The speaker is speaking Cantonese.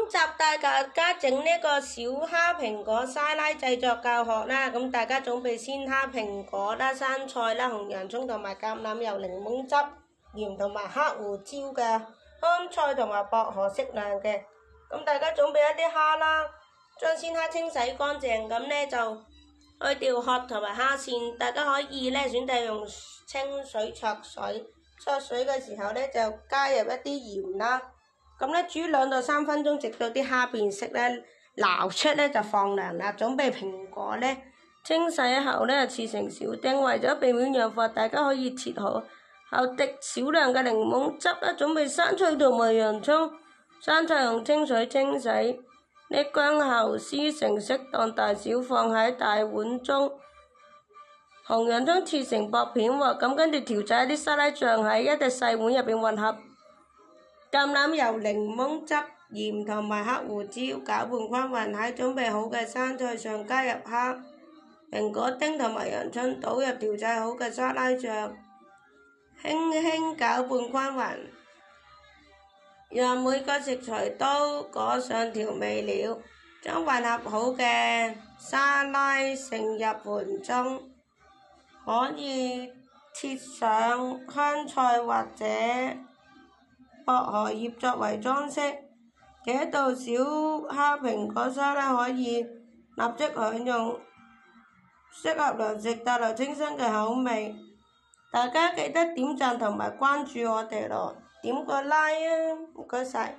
今集帶大家整呢個小蝦蘋果沙拉製作教學啦，咁大家準備鮮蝦、蘋果啦、生菜啦、紅洋葱同埋橄欖油、檸檬汁、鹽同埋黑胡椒嘅，香菜同埋薄荷適量嘅。咁大家準備一啲蝦啦，將鮮蝦清洗乾淨，咁呢就去掉殼同埋蝦線。大家可以呢選擇用清水焯水，焯水嘅時候呢就加入一啲鹽啦。咁呢煮2到3分鐘，直到啲蝦變色呢，撈出呢就放涼啦。準備蘋果呢，清洗後呢切成小丁，為咗避免氧化，大家可以切好後滴少量嘅檸檬汁啦。準備生菜同埋洋葱，生菜用清水清洗，瀝乾後撕成適當大小，放喺大碗中。紅洋葱切成薄片喎，咁跟住調製一啲沙拉醬喺一隻細碗入邊混合。橄欖油、檸檬汁、鹽同埋黑胡椒攪拌均勻，喺準備好嘅生菜上加入蝦、蘋果丁同埋洋葱，倒入調製好嘅沙拉醬，輕輕攪拌均勻，讓每個食材都裹上調味料，將混合好嘅沙拉盛入盤中，可以切上香菜或者薄荷葉作為裝飾。這道小蝦蘋果沙拉可以立即享用，適合涼食，帶來清新嘅口味。大家記得點讚同埋關注我哋咯，點個 like 啊！唔該晒。